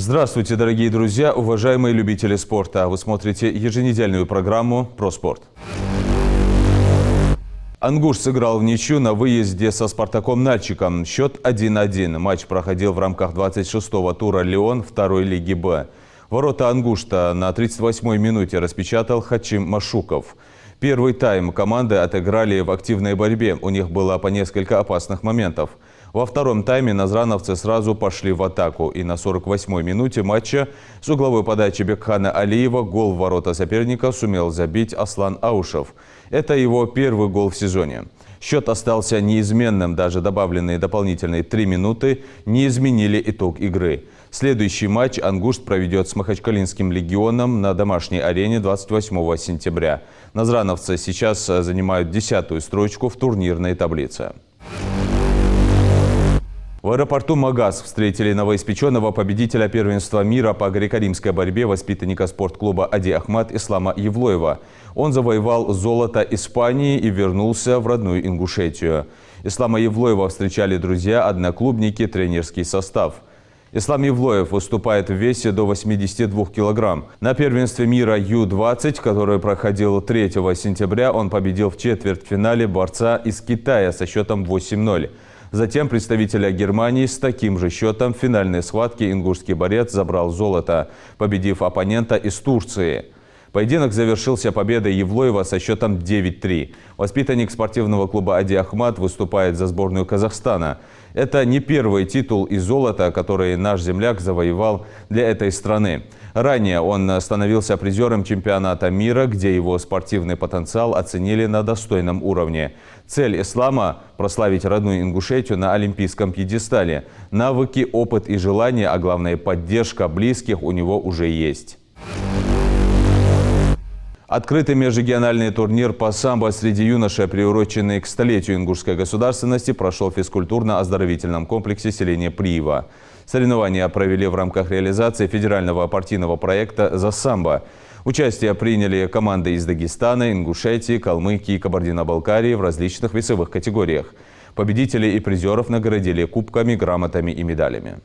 Здравствуйте, дорогие друзья, уважаемые любители спорта. Вы смотрите еженедельную программу «Про спорт». Ангуш сыграл в ничью на выезде со «Спартаком» Нальчиком. Счет 1-1. Матч проходил в рамках 26-го тура «Лион» второй лиги «Б». Ворота Ангушта на 38-й минуте распечатал Хачим Машуков. Первый тайм команды отыграли в активной борьбе. У них было по несколько опасных моментов. Во втором тайме назрановцы сразу пошли в атаку. И на 48-й минуте матча с угловой подачи Бекхана Алиева гол в ворота соперника сумел забить Аслан Аушев. Это его первый гол в сезоне. Счет остался неизменным. Даже добавленные дополнительные 3 минуты не изменили итог игры. Следующий матч Ангушт проведет с Махачкалинским легионом на домашней арене 28 сентября. Назрановцы сейчас занимают 10-ю строчку в турнирной таблице. В аэропорту Магаз встретили новоиспеченного победителя первенства мира по греко-римской борьбе воспитанника спортклуба «Ади Ахмат» Ислама Евлоева. Он завоевал золото Испании и вернулся в родную Ингушетию. Ислама Евлоева встречали друзья, одноклубники, тренерский состав. Ислам Евлоев выступает в весе до 82 килограмм. На первенстве мира Ю-20, который проходил 3 сентября, он победил в четвертьфинале борца из Китая со счетом 8-0. Затем представителя Германии с таким же счетом в финальной схватке ингушский борец забрал золото, победив оппонента из Турции. Поединок завершился победой Евлоева со счетом 9-3. Воспитанник спортивного клуба «Ади Ахмат» выступает за сборную Казахстана. Это не первый титул и золото, который наш земляк завоевал для этой страны. Ранее он становился призером чемпионата мира, где его спортивный потенциал оценили на достойном уровне. Цель Ислама – прославить родную Ингушетию на олимпийском пьедестале. Навыки, опыт и желание, а главное поддержка близких у него уже есть. Открытый межрегиональный турнир по самбо среди юношей, приуроченный к столетию ингушской государственности, прошел в физкультурно-оздоровительном комплексе селения Приива. Соревнования провели в рамках реализации федерального партийного проекта «За самбо». Участие приняли команды из Дагестана, Ингушетии, Калмыкии и Кабардино-Балкарии в различных весовых категориях. Победителей и призеров наградили кубками, грамотами и медалями.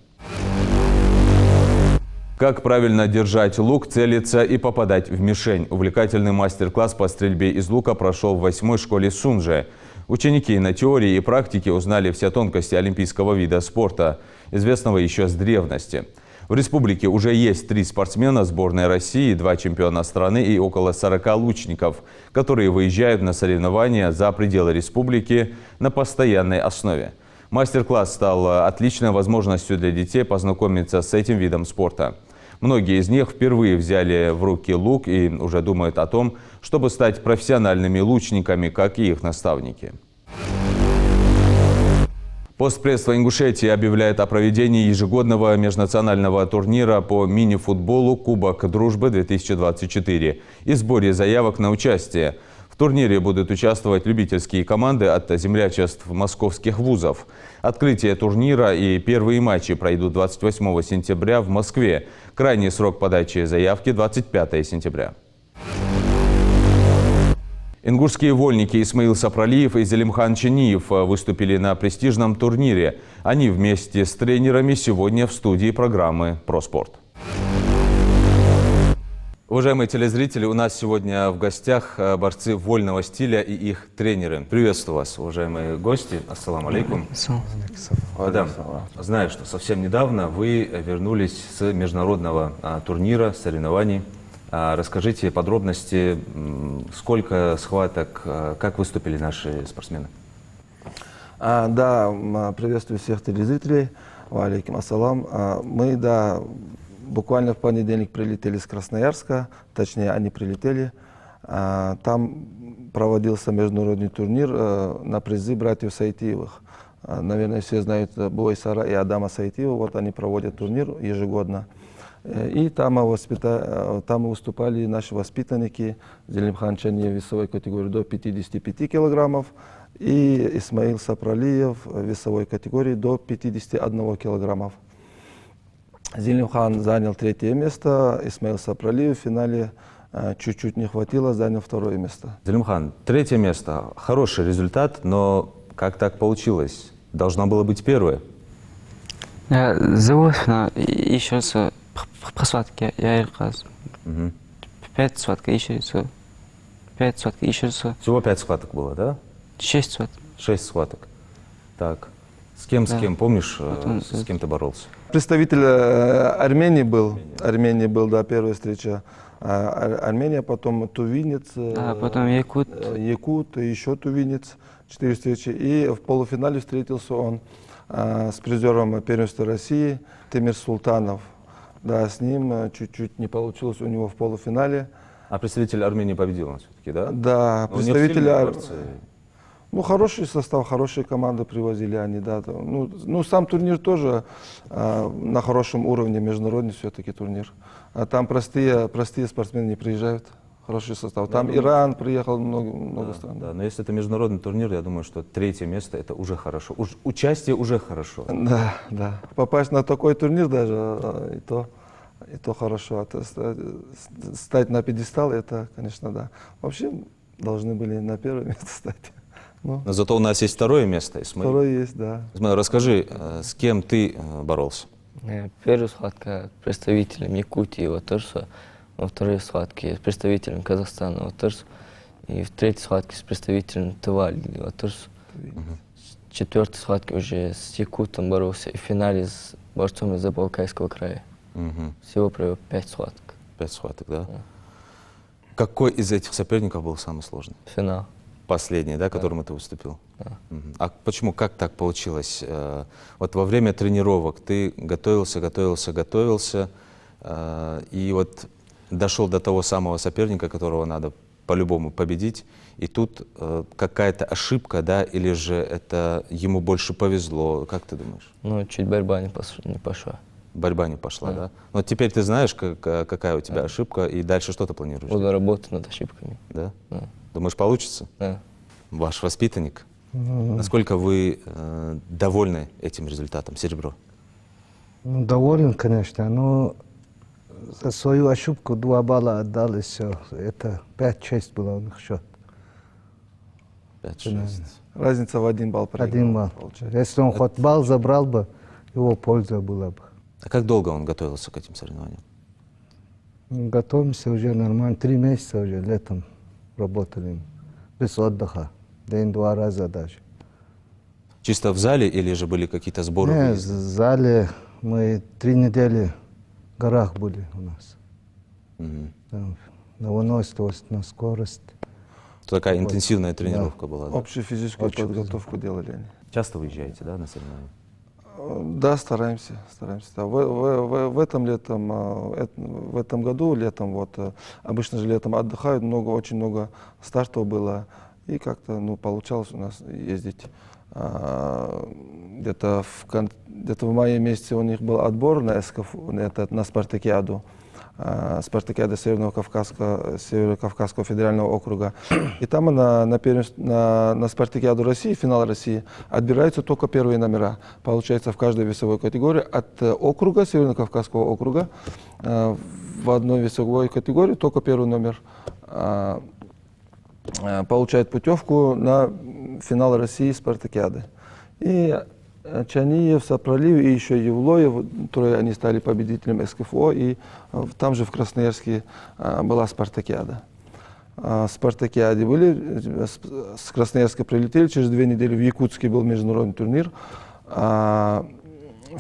Как правильно держать лук, целиться и попадать в мишень. Увлекательный мастер-класс по стрельбе из лука прошел в 8-й школе Сунже. Ученики на теории и практике узнали все тонкости олимпийского вида спорта, известного еще с древности. В республике уже есть 3 спортсмена сборной России, 2 чемпиона страны и около 40 лучников, которые выезжают на соревнования за пределы республики на постоянной основе. Мастер-класс стал отличной возможностью для детей познакомиться с этим видом спорта. Многие из них впервые взяли в руки лук и уже думают о том, чтобы стать профессиональными лучниками, как и их наставники. Постпредство Ингушетии объявляет о проведении ежегодного межнационального турнира по мини-футболу «Кубок Дружбы-2024» и сборе заявок на участие. В турнире будут участвовать любительские команды от землячеств московских вузов. Открытие турнира и первые матчи пройдут 28 сентября в Москве. Крайний срок подачи заявки – 25 сентября. Ингушские вольники Исмаил Сапралиев и Зелимхан Чениев выступили на престижном турнире. Они вместе с тренерами сегодня в студии программы «Про спорт». Уважаемые телезрители, у нас сегодня в гостях борцы вольного стиля и их тренеры. Приветствую вас, уважаемые гости. Ассаламу алейкум. Да, знаю, что совсем недавно вы вернулись с международного турнира, соревнований. Расскажите подробности, сколько схваток, как выступили наши спортсмены? Да, приветствую всех телезрителей. Алейкум ассалам. Мы, буквально в понедельник прилетели с Красноярска, точнее, они прилетели. Там проводился международный турнир на призы братьев Сайтиевых. Наверное, все знают Бойсара и Адама Сайтиева. Вот они проводят турнир ежегодно. И там выступали наши воспитанники. Зелимхан Чениев в весовой категории до 55 килограммов. И Исмаил Сапралиев в весовой категории до 51 килограммов. Зелимхан занял 3-е место, Исмаил Сапралиев в финале чуть-чуть не хватило, занял 2-е место. Зелимхан, 3-е место. Хороший результат, но как так получилось? Должно было быть 1-е. Заводно еще По схватке я раз. Мгм. 5 схваток ищется. 5 схваток ищется. Всего 5 схваток было, да? 6 схваток. 6 схваток. Так. С кем, помнишь, Потом, с кем ты боролся? Представитель Армении был, да, первая встреча. Армения, потом тувинец, Да, потом якут. якут, и еще тувинец, 4 встречи. И в полуфинале встретился он с призером первенства России Темир Султанов. Да, с ним чуть-чуть не получилось у него в полуфинале. А представитель Армении победил он все-таки, да? Да, Но у них представитель сильные борцы. Ну, хороший состав, хорошие команды привозили они, да. Ну, сам турнир тоже на хорошем уровне, международный все-таки турнир. А там простые спортсмены не приезжают, хороший состав. Там Иран приехал, много стран. Да, но если это международный турнир, я думаю, что 3-е место это уже хорошо. Участие уже хорошо. Да, да. Попасть на такой турнир даже, и то хорошо. Стать на пьедестал, это, конечно, да. Вообще должны были на первое место стать. Ну, Но зато у нас есть 2-е место, Исмаил. второй есть, да. Исмаил, расскажи, с кем ты боролся? Первая схватка с представителем Якутии, вот тоже. Во второй схватке с представителем Казахстана, вот тоже. И в третьей схватке с представителем Тывали, вот тоже. В четвертой схватке уже с якутом боролся. И в финале с борцом из Забайкальского края. Мгм. Всего провел 5 схваток. 5 схваток, да? Какой из этих соперников был самый сложный? Финал. Последний, да, которым ты выступил? Мгм. А почему, как так получилось? Вот во время тренировок ты готовился, и вот дошел до того самого соперника, которого надо по-любому победить, и тут какая-то ошибка, да, или же это ему больше повезло, как ты думаешь? Ну, чуть борьба не пошла. Борьба не пошла, да? Но теперь ты знаешь, какая у тебя ошибка, и дальше что ты планируешь? Буду работать над ошибками. Да? Да. Думаешь, получится? Да. Ваш воспитанник? Насколько вы довольны этим результатом, серебро? Ну, доволен, конечно, но за свою ошибку 2 балла отдал, и все. Это 5-6 было у них счет. 5-6. Разница в 1 балл. 1 балл. Получается. Если он хоть балл забрал бы, его польза была бы. А как долго он готовился к этим соревнованиям? Готовимся уже нормально. 3 месяца уже летом работали. Без отдыха. День-два раза даже. Чисто в зале или же были какие-то сборы? Не, в выезды? зале мы 3 недели в горах были у нас. Мгм. Там, на выносливость, на скорость. Такая интенсивная тренировка была. Да? Общую физическую подготовку делали они. Часто выезжаете, да, на соревнования? Да, стараемся. Да. В этом году летом, обычно же летом отдыхают, очень много стартов было, и как-то, получалось у нас ездить. Где-то в мае месяце у них был отбор на на спартакиаду. Спартакиада Северо-Кавказского федерального округа. И там на Спартакиаду России, финал России, отбираются только первые номера. Получается, в каждой весовой категории от округа, Северо-Кавказского округа, в одной весовой категории только первый номер получает путевку на финал России Спартакиады. И Чаниев, Сапролив и еще Евлоев, которые они стали победителем СКФО, и там же в Красноярске была Спартакиада. Спартакиаде были, с Красноярска прилетели, через 2 недели в Якутске был международный турнир в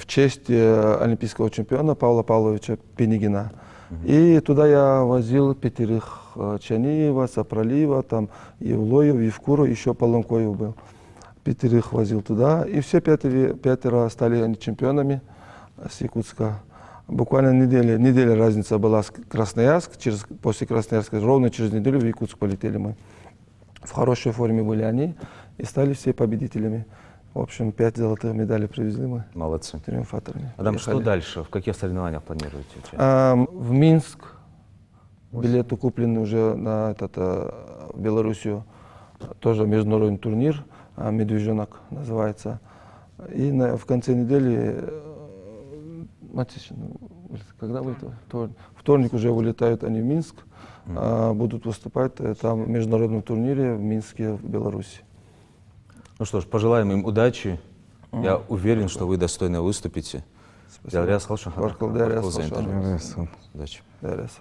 честь олимпийского чемпиона Павла Павловича Пенигина. И туда я возил 5 Чаниева, Сапролива, там Евлоев, Евкуру, еще Полонкоев был. 5 возил туда, и все 5 стали они чемпионами с Якутска. Буквально неделя разница была с Красноярск, после Красноярска ровно через неделю в Якутск полетели мы. В хорошей форме были они и стали все победителями. В общем, 5 золотых медалей привезли мы. Молодцы. Триумфаторами. Адам, что Ехали. дальше? В каких соревнованиях планируете участвовать? В Минск. Билеты куплены уже на в Белоруссию. Тоже международный турнир. «Медвежонок» называется. И в конце недели, когда вторник уже вылетают они в Минск, будут выступать там в международном турнире в Минске, в Беларуси. Ну что ж, пожелаем им удачи. Я уверен, что вы достойно выступите. Дәрес Халшан. Баркал дәрес Удачи. Дәрес.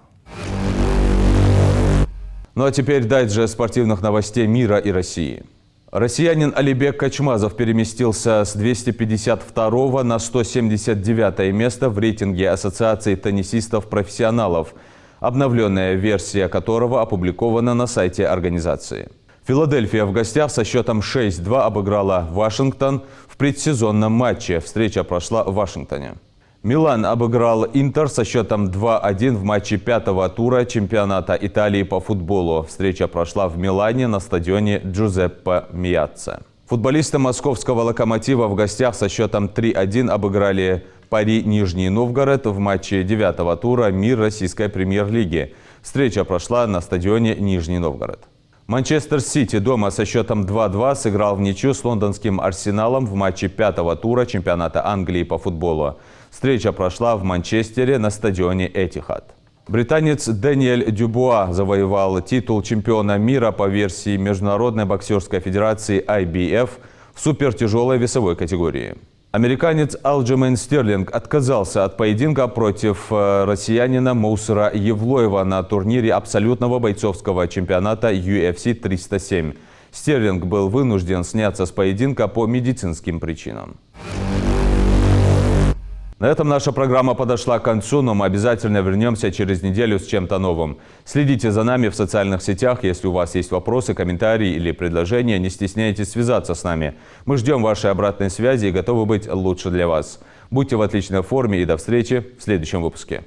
Ну а теперь дайджест спортивных новостей мира и России. Россиянин Алибек Качмазов переместился с 252 на 179 место в рейтинге Ассоциации теннисистов-профессионалов, обновленная версия которого опубликована на сайте организации. Филадельфия в гостях со счетом 6-2 обыграла Вашингтон в предсезонном матче. Встреча прошла в Вашингтоне. Милан обыграл Интер со счетом 2-1 в матче 5-го тура чемпионата Италии по футболу. Встреча прошла в Милане на стадионе Джузеппе Меацца. Футболисты московского «Локомотива» в гостях со счетом 3-1 обыграли Пари Нижний Новгород в матче 9-го тура «Мир российской премьер-лиги». Встреча прошла на стадионе Нижний Новгород. Манчестер Сити дома со счетом 2-2 сыграл в ничью с лондонским Арсеналом в матче 5-го тура чемпионата Англии по футболу. Встреча прошла в Манчестере на стадионе Этихад. Британец Дэниэль Дюбуа завоевал титул чемпиона мира по версии Международной боксерской федерации IBF в супертяжелой весовой категории. Американец Алджемейн Стерлинг отказался от поединка против россиянина Моусера Евлоева на турнире абсолютного бойцовского чемпионата UFC 307. Стерлинг был вынужден сняться с поединка по медицинским причинам. На этом наша программа подошла к концу, но мы обязательно вернемся через неделю с чем-то новым. Следите за нами в социальных сетях. Если у вас есть вопросы, комментарии или предложения, не стесняйтесь связаться с нами. Мы ждем вашей обратной связи и готовы быть лучше для вас. Будьте в отличной форме и до встречи в следующем выпуске.